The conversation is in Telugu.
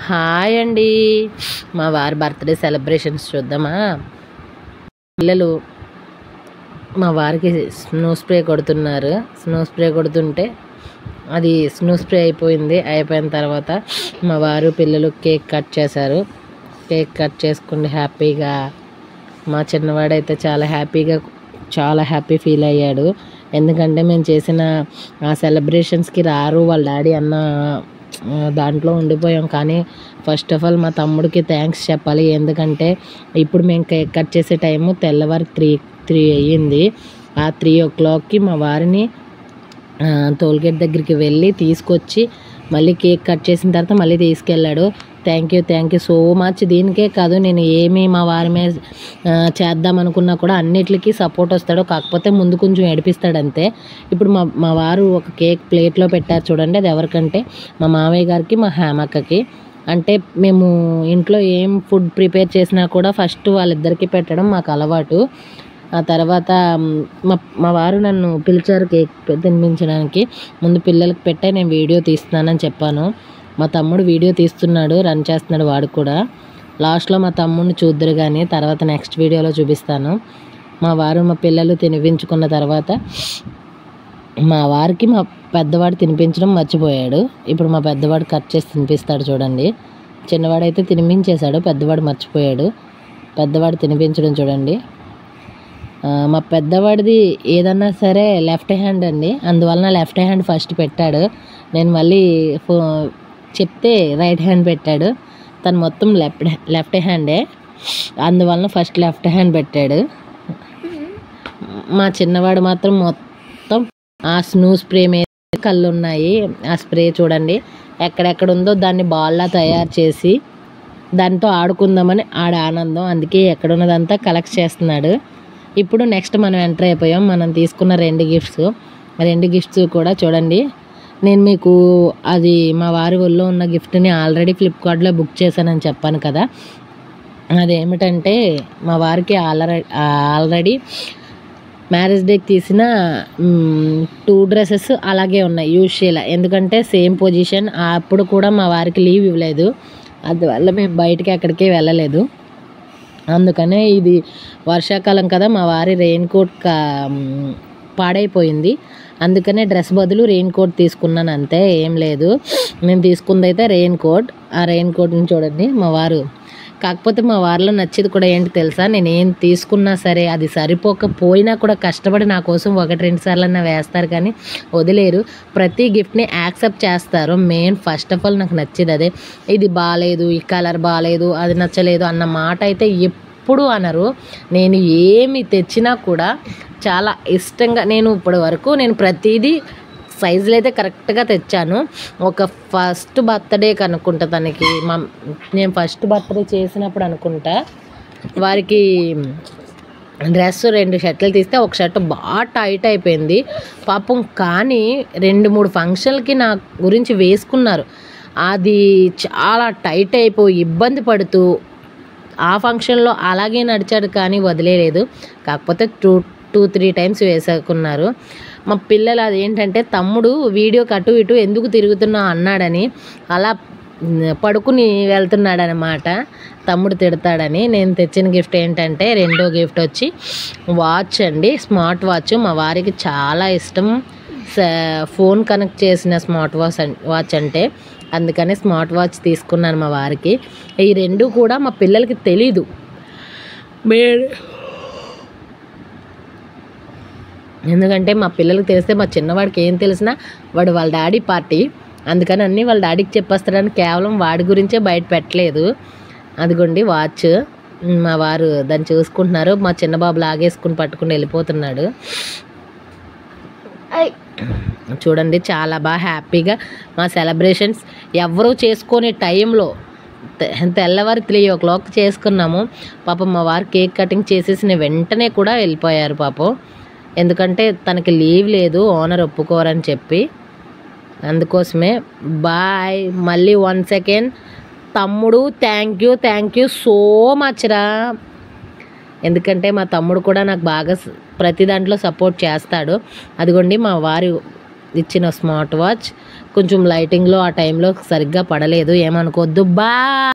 హాయ్ అండి. మా వారి బర్త్డే సెలబ్రేషన్స్ చూద్దామా? పిల్లలు మా వారికి స్నో స్ప్రే కొడుతున్నారు. స్నో స్ప్రే కొడుతుంటే అది స్నో స్ప్రే అయిపోయిన తర్వాత మా వారు పిల్లలు కేక్ కట్ చేశారు. కేక్ కట్ చేసుకుని హ్యాపీగా మా చిన్నవాడైతే చాలా హ్యాపీ ఫీల్ అయ్యాడు. ఎందుకంటే మేము చేసిన ఆ సెలబ్రేషన్స్కి రారు వాళ్ళ డాడీ అన్న దాంట్లో ఉండిపోయాం. కానీ ఫస్ట్ ఆఫ్ ఆల్ మా తమ్ముడికి థ్యాంక్స్ చెప్పాలి. ఎందుకంటే ఇప్పుడు మేము కేక్ కట్ చేసే టైము తెల్లవారు 3 అయ్యింది. ఆ 3 o'clockకి మా వారిని టోల్గేట్ దగ్గరికి వెళ్ళి తీసుకొచ్చి మళ్ళీ కేక్ కట్ చేసిన తర్వాత మళ్ళీ తీసుకెళ్ళాడు. Thank you so much. దీనికే కాదు, నేను ఏమి మా వారి మీద చేద్దామనుకున్నా కూడా అన్నిటికీ సపోర్ట్ వస్తాడు. కాకపోతే ముందు కొంచెం ఏడిపిస్తాడు అంతే. ఇప్పుడు మా వారు ఒక కేక్ ప్లేట్లో పెట్టారు చూడండి. అది ఎవరికంటే మా మామయ్య గారికి, మా హేమక్కకి. అంటే మేము ఇంట్లో ఏం ఫుడ్ ప్రిపేర్ చేసినా కూడా ఫస్ట్ వాళ్ళిద్దరికీ పెట్టడం మాకు అలవాటు. ఆ తర్వాత మా వారు నన్ను పిలిచారు కేక్ తినిపించడానికి. ముందు పిల్లలకి పెట్టే నేను వీడియో తీస్తున్నానని చెప్పాను. మా తమ్ముడు వీడియో తీస్తున్నాడు, రన్ చేస్తున్నాడు వాడు కూడా. లాస్ట్లో మా తమ్ముడిని చూద్దరు కానీ తర్వాత నెక్స్ట్ వీడియోలో చూపిస్తాను. మా వారు మా పిల్లలు తినిపించుకున్న తర్వాత మా వారికి మా పెద్దవాడు తినిపించడం మర్చిపోయాడు. ఇప్పుడు మా పెద్దవాడు కట్ చేసి తినిపిస్తాడు చూడండి. చిన్నవాడైతే తినిపించేశాడు, పెద్దవాడు మర్చిపోయాడు. పెద్దవాడు తినిపించడం చూడండి. మా పెద్దవాడిది ఏదన్నా సరే లెఫ్ట్ హ్యాండ్ అండి, అందువలన లెఫ్ట్ హ్యాండ్ ఫస్ట్ పెట్టాడు. నేను మళ్ళీ చెప్తే రైట్ హ్యాండ్ పెట్టాడు. తను మొత్తం లెఫ్ట్ హ్యాండే, అందువలన ఫస్ట్ లెఫ్ట్ హ్యాండ్ పెట్టాడు. మా చిన్నవాడు మాత్రం మొత్తం ఆ స్నూ స్ప్రే మీద కళ్ళు ఉన్నాయి. ఆ స్ప్రే చూడండి ఎక్కడెక్కడ ఉందో దాన్ని బాల్లా తయారు చేసి దాంతో ఆడుకుందామని ఆనందం. అందుకే ఎక్కడున్నదంతా కలెక్ట్ చేస్తున్నాడు. ఇప్పుడు నెక్స్ట్ మనం ఎంటర్ అయిపోయాం. మనం తీసుకున్న 2 గిఫ్ట్స్ కూడా చూడండి. నేను మీకు అది మా వారి ఒళ్ళో ఉన్న గిఫ్ట్ని ఆల్రెడీ ఫ్లిప్కార్ట్లో బుక్ చేశానని చెప్పాను కదా. అదేమిటంటే మా వారికి ఆల్రెడీ మ్యారేజ్ డేకి తీసిన 2 డ్రెస్సెస్ అలాగే ఉన్నాయి యూజ్ చేయాలి. ఎందుకంటే సేమ్ పొజిషన్. అప్పుడు కూడా మా వారికి లీవ్ ఇవ్వలేదు, అందువల్ల మేము బయటికి ఎక్కడికి వెళ్ళలేదు. అందుకనే ఇది వర్షాకాలం కదా, మా వారి రెయిన్ కోట్ పాడైపోయింది. అందుకనే డ్రెస్ బదులు రెయిన్ కోట్ తీసుకున్నాను అంతే, ఏం లేదు. నేను తీసుకుందైతే రెయిన్ కోట్. ఆ రెయిన్ కోట్ని చూడండి మా వారు. కాకపోతే మా వారిలో నచ్చేది కూడా ఏంటి తెలుసా? నేను ఏం తీసుకున్నా సరే అది సరిపోకపోయినా కూడా కష్టపడి నా కోసం 1-2 సార్లన్నా వేస్తారు కానీ వదిలేరు. ప్రతి గిఫ్ట్ని యాక్సెప్ట్ చేస్తారు. ఫస్ట్ ఆఫ్ ఆల్ నాకు నచ్చేది అదే. ఇది బాగాలేదు, ఈ కలర్ బాగాలేదు, అది నచ్చలేదు అన్న మాట అయితే ఎప్పుడు అనరు. నేను ఏమి తెచ్చినా కూడా చాలా ఇష్టంగా, నేను ఇప్పటి వరకు ప్రతిదీ సైజులు అయితే కరెక్ట్గా తెచ్చాను. ఒక ఫస్ట్ బర్త్డేకి అనుకుంటా తనకి నేను ఫస్ట్ బర్త్డే చేసినప్పుడు అనుకుంటా వారికి డ్రెస్ 2 షర్ట్లు తీస్తే ఒక షర్ట్ బాగా టైట్ అయిపోయింది పాపం. కానీ 2-3 ఫంక్షన్లకి నా గురించి వేసుకున్నారు. అది చాలా టైట్ అయిపోయి ఇబ్బంది పడుతూ ఆ ఫంక్షన్లో అలాగే నడిచాడు కానీ వదిలేదు. కాకపోతే 2-3 టైమ్స్ వేసుకున్నారు. మా పిల్లలు అదేంటంటే తమ్ముడు వీడియోకి అటు ఇటు ఎందుకు తిరుగుతున్నావు అన్నాడని అలా పడుకుని వెళ్తున్నాడనమాట. తమ్ముడు తిడతాడని. నేను తెచ్చిన గిఫ్ట్ ఏంటంటే రెండో గిఫ్ట్ వచ్చి వాచ్ అండి, స్మార్ట్ వాచ్. మా వారికి చాలా ఇష్టం ఫోన్ కనెక్ట్ చేసిన స్మార్ట్ వాచ్ అంటే, అందుకని స్మార్ట్ వాచ్ తీసుకున్నాను మా వారికి. ఈ 2 కూడా మా పిల్లలకి తెలీదు. ఎందుకంటే మా పిల్లలకి తెలిస్తే, మా చిన్నవాడికి ఏం తెలిసినా వాడు వాళ్ళ డాడీ పార్టీ, అందుకని అన్నీ వాళ్ళ డాడీకి చెప్పేస్తాడని కేవలం వాడి గురించే బయట పెట్టలేదు. అదిగోండి వాచ్. మా వారు దాన్ని చూసుకుంటున్నారు. మా చిన్నబాబు లాగేసుకుని పట్టుకుని వెళ్ళిపోతున్నాడు. చూడండి చాలా బాగా హ్యాపీగా మా సెలబ్రేషన్స్ ఎవరూ చేసుకునే టైంలో తెల్లవారు 3 o'clock చేసుకున్నాము. పాపం మా వారు కేక్ కటింగ్ చేసేసిన వెంటనే కూడా వెళ్ళిపోయారు పాపం. ఎందుకంటే తనకి లీవ్ లేదు, ఓనర్ ఒప్పుకోరని చెప్పి. అందుకోసమే బాయ్. మళ్ళీ 1 second తమ్ముడు థ్యాంక్ యూ సో మచ్ రా. ఎందుకంటే మా తమ్ముడు కూడా నాకు బాగా ప్రతి దాంట్లో సపోర్ట్ చేస్తాడు. అదిగోండి మా వారు ఇచ్చిన స్మార్ట్ వాచ్ కొంచెం లైటింగ్లో ఆ టైంలో సరిగ్గా పడలేదు, ఏమనుకోవద్దు. బా